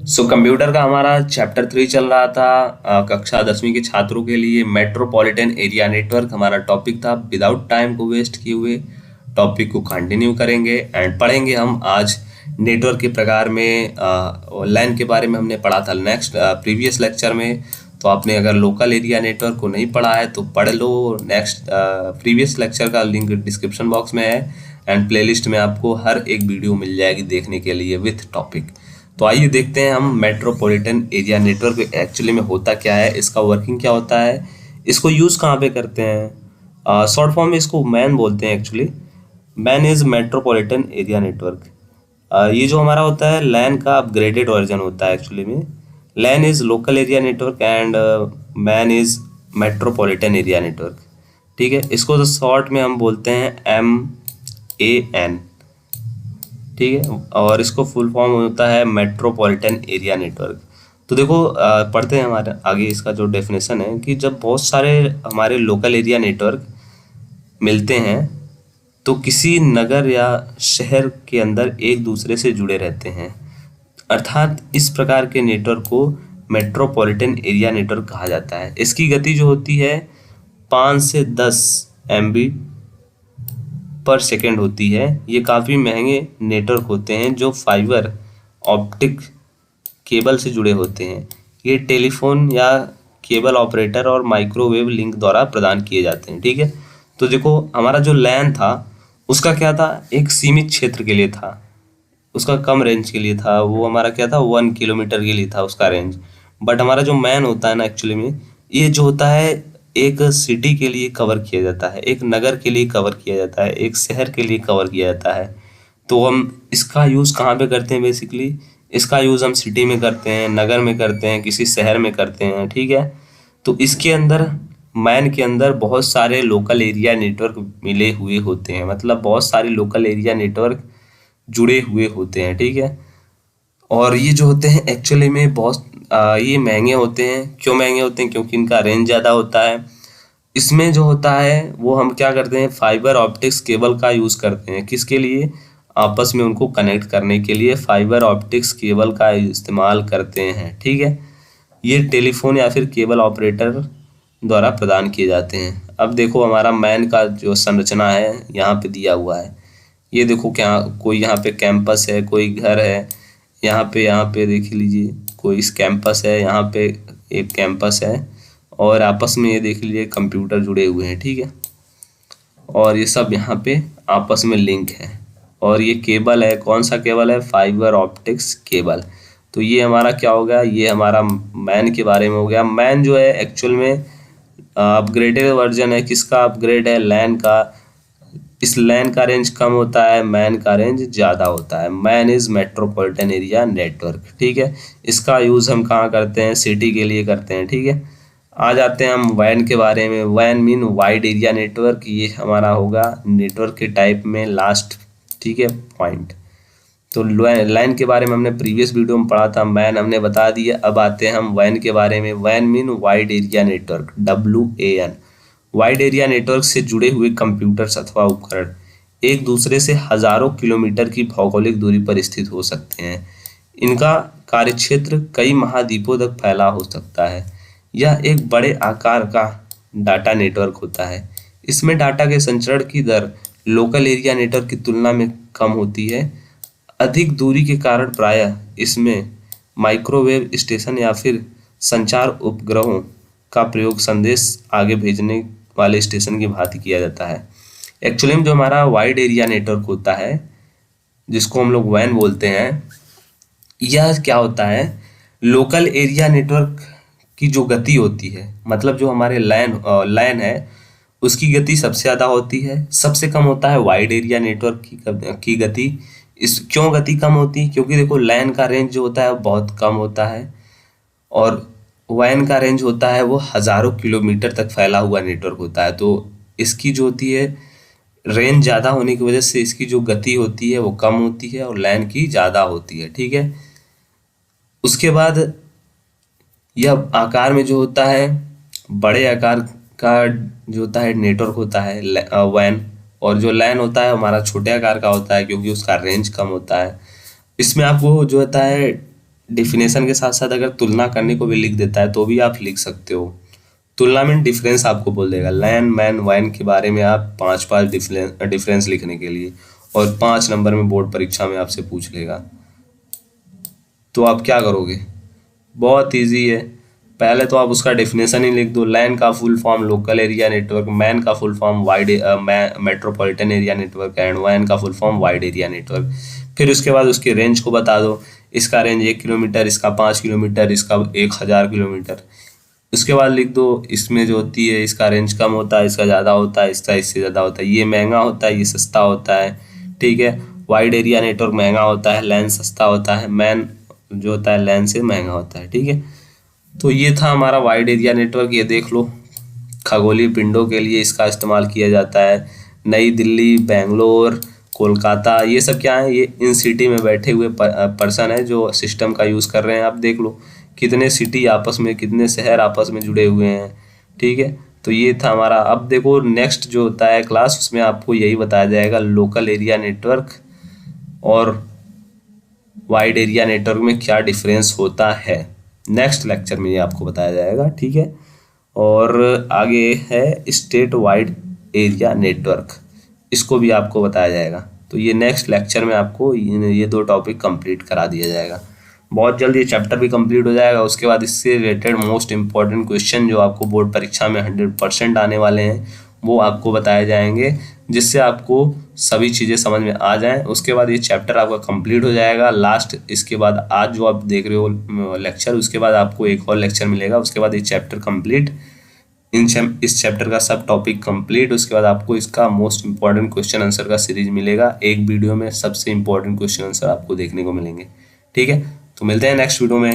Computer का हमारा chapter 3 चल रहा था। कक्षा 10वीं के छात्रों के लिए मेट्रोपॉलिटन एरिया नेटवर्क हमारा टॉपिक था। विदाउट टाइम को वेस्ट किए हुए टॉपिक को कंटिन्यू करेंगे एंड पढ़ेंगे हम आज नेटवर्क के प्रकार में। लैन के बारे में हमने पढ़ा था नेक्स्ट प्रीवियस लेक्चर में। तो आपने अगर लोकल एरिया नेटवर्क को नहीं पढ़ा है तो पढ़ लो। नेक्स्ट प्रीवियस लेक्चर का लिंक डिस्क्रिप्शन बॉक्स में है एंड प्लेलिस्ट में आपको हर एक वीडियो मिल जाएगी देखने के लिए विथ टॉपिक। तो आइए देखते हैं हम मेट्रोपॉलिटन एरिया नेटवर्क एक्चुअली में होता क्या है, इसका वर्किंग क्या होता है, इसको यूज़ कहाँ पे करते हैं। शॉर्ट फॉर्म में इसको मैन बोलते हैं। Actually man is metropolitan area network. ये जो हमारा होता है लैन का अपग्रेडेड वर्जन होता है। एक्चुअली में LAN is local area network and MAN is metropolitan area network. ठीक है, इसको शॉर्ट में हम बोलते हैं MAN। ठीक है, और इसको फुल फॉर्म होता है मेट्रोपॉलिटन एरिया नेटवर्क। तो देखो पढ़ते हैं हमारे आगे इसका जो डेफिनेशन है कि जब बहुत सारे हमारे लोकल एरिया नेटवर्क मिलते हैं तो किसी नगर या शहर के अंदर एक दूसरे से जुड़े रहते हैं, अर्थात इस प्रकार के नेटवर्क को मेट्रोपॉलिटन एरिया नेटवर्क कहा जाता है। इसकी गति जो होती है 5 से 10 MB पर सेकेंड होती है। ये काफ़ी महंगे नेटवर्क होते हैं जो फाइबर ऑप्टिक केबल से जुड़े होते हैं। ये टेलीफोन या केबल ऑपरेटर और माइक्रोवेव लिंक द्वारा प्रदान किए जाते हैं। ठीक है, तो देखो हमारा जो लैन था उसका क्या था, एक सीमित क्षेत्र के लिए था, उसका कम रेंज के लिए था। वो हमारा क्या था 1 किलोमीटर के लिए था उसका रेंज। बट हमारा जो मैन होता है ना, एक्चुअली में ये जो होता है एक सिटी के लिए कवर किया जाता है, एक नगर के लिए कवर किया जाता है, एक शहर के लिए कवर किया जाता है। तो हम इसका यूज़ कहाँ पे करते हैं, बेसिकली इसका यूज़ हम सिटी में करते हैं, नगर में करते हैं, किसी शहर में करते हैं। ठीक है, तो इसके अंदर मैन के अंदर बहुत सारे लोकल एरिया नेटवर्क मिले हुए होते हैं, मतलब बहुत सारे लोकल एरिया नेटवर्क जुड़े हुए होते हैं। ठीक है, और ये जो होते हैं एक्चुअली में बहुत ये महंगे होते हैं। क्यों महंगे होते हैं? क्योंकि इनका रेंज ज़्यादा होता है। इसमें जो होता है वो हम क्या करते हैं, फाइबर ऑप्टिक्स केबल का यूज़ करते हैं। किसके लिए? आपस में उनको कनेक्ट करने के लिए फाइबर ऑप्टिक्स केबल का इस्तेमाल करते हैं। ठीक है, ये टेलीफोन या फिर केबल ऑपरेटर द्वारा प्रदान किए जाते हैं। अब देखो हमारा मैन का जो संरचना है यहाँ पे दिया हुआ है। ये देखो क्या कोई यहाँ पे कैंपस है, कोई घर है, यहाँ पे देख लीजिए कोई इस कैंपस है, यहाँ पे एक कैंपस है और आपस में ये देख लीजिए कंप्यूटर जुड़े हुए हैं। ठीक है, और ये सब यहाँ पे आपस में लिंक है। और ये केबल है, कौन सा केबल है? Fibre optics cable. तो ये हमारा क्या हो गया, ये हमारा मैन के बारे में हो गया। मैन जो है एक्चुअल में अपग्रेडेड वर्जन है। किसका अपग्रेड है? लैन का। इस लैन का रेंज कम होता है, मैन का रेंज ज़्यादा होता है। Man is metropolitan area network. ठीक है, इसका यूज़ हम कहाँ करते हैं? सिटी के लिए करते हैं। ठीक है, आ जाते हैं हम वैन के बारे में। वैन मीन वाइड एरिया नेटवर्क। ये हमारा होगा नेटवर्क के टाइप में लास्ट। ठीक है, पॉइंट। तो लाइन के बारे में हमने प्रीवियस वीडियो में पढ़ा था, मैन हमने बता दिया। अब आते हैं हम वैन के बारे में। वैन mean wide area network, WAN। Wide area network से जुड़े हुए कंप्यूटर्स अथवा उपकरण एक दूसरे से हजारों किलोमीटर की भौगोलिक दूरी पर स्थित हो सकते हैं। इनका कार्यक्षेत्र कई महाद्वीपों तक फैला हो सकता है। यह एक बड़े आकार का डाटा नेटवर्क होता है। इसमें डाटा के संचरण की दर लोकल एरिया नेटवर्क की तुलना में कम होती है। अधिक दूरी के कारण प्रायः इसमें माइक्रोवेव स्टेशन या फिर संचार उपग्रहों का प्रयोग संदेश आगे भेजने वाले स्टेशन की भांति किया जाता है। एक्चुअली में जो हमारा वाइड एरिया नेटवर्क होता है जिसको हम लोग वैन बोलते हैं, यह क्या होता है, लोकल एरिया नेटवर्क की जो गति होती है, मतलब जो हमारे लैन है उसकी गति सबसे ज़्यादा होती है, सबसे कम होता है वाइड एरिया नेटवर्क की गति। इस क्यों गति कम होती है? क्योंकि देखो लैन का रेंज जो होता है वो बहुत कम होता है और वैन का रेंज होता है वो हज़ारों किलोमीटर तक फैला हुआ नेटवर्क होता है। तो इसकी जो होती है रेंज ज़्यादा होने की वजह से इसकी जो गति होती है वो कम होती है और लैन की ज़्यादा होती है। ठीक है, उसके बाद यह आकार में जो होता है बड़े आकार का जो होता है नेटवर्क होता है वैन, और जो लैन होता है हमारा छोटे आकार का होता है क्योंकि उसका रेंज कम होता है। इसमें आपको जो होता है डिफिनेशन के साथ साथ अगर तुलना करने को भी लिख देता है तो भी आप लिख सकते हो। तुलना में डिफरेंस आपको बोल देगा, लैन मैन वाइन के बारे में आप पांच पांच डिफरेंस लिखने के लिए, और 5 नंबर में बोर्ड परीक्षा में आपसे पूछ लेगा। तो आप क्या करोगे, बहुत इजी है। पहले तो आप उसका डेफिनेशन ही लिख दो, लैन का full form local area network, MAN का full form wide metropolitan area network, and वाइन का full form wide area network. फिर उसके बाद उसकी रेंज को बता दो, इसका रेंज 1 किलोमीटर, इसका 5 किलोमीटर, इसका 1000 किलोमीटर। उसके बाद लिख दो इसमें जो होती है, इसका रेंज कम होता है, इसका ज़्यादा होता है, इसका इससे ज़्यादा होता है, ये महंगा होता है, ये सस्ता होता है, ठीक है। वाइड एरिया नेटवर्क महंगा होता है, लैन सस्ता होता है, मैन जो होता है लैन से महंगा होता है, ठीक है। तो ये था हमारा वाइड एरिया नेटवर्क, ये देख लो। खगोलीय पिंडों के लिए इसका इस्तेमाल किया जाता है। नई दिल्ली, बेंगलोर, कोलकाता, ये सब क्या है, ये इन सिटी में बैठे हुए पर्सन है जो सिस्टम का यूज़ कर रहे हैं। आप देख लो कितने सिटी आपस में, कितने शहर आपस में जुड़े हुए हैं, ठीक है। तो ये था हमारा। अब देखो नेक्स्ट जो होता है क्लास, उसमें आपको यही बताया जाएगा लोकल एरिया नेटवर्क और वाइड एरिया नेटवर्क में क्या डिफरेंस होता है। नेक्स्ट लेक्चर में ये आपको बताया जाएगा, ठीक है। और आगे है स्टेट वाइड एरिया नेटवर्क, इसको भी आपको बताया जाएगा। तो ये नेक्स्ट लेक्चर में आपको ये 2 टॉपिक कंप्लीट करा दिया जाएगा। बहुत जल्द ये चैप्टर भी कंप्लीट हो जाएगा। उसके बाद इससे रिलेटेड मोस्ट इंपॉर्टेंट क्वेश्चन जो आपको बोर्ड परीक्षा में 100% आने वाले हैं वो आपको बताए जाएंगे, जिससे आपको सभी चीज़ें समझ में आ जाएं। उसके बाद ये चैप्टर आपका कंप्लीट हो जाएगा। लास्ट इसके बाद आज जो आप देख रहे हो लेक्चर, उसके बाद आपको एक और लेक्चर मिलेगा। उसके बाद ये चैप्टर कंप्लीट, इस चैप्टर का सब टॉपिक कंप्लीट। उसके बाद आपको इसका मोस्ट इंपॉर्टेंट क्वेश्चन आंसर का सीरीज मिलेगा। एक वीडियो में सबसे इंपॉर्टेंट क्वेश्चन आंसर आपको देखने को मिलेंगे, ठीक है। तो मिलते हैं नेक्स्ट वीडियो में।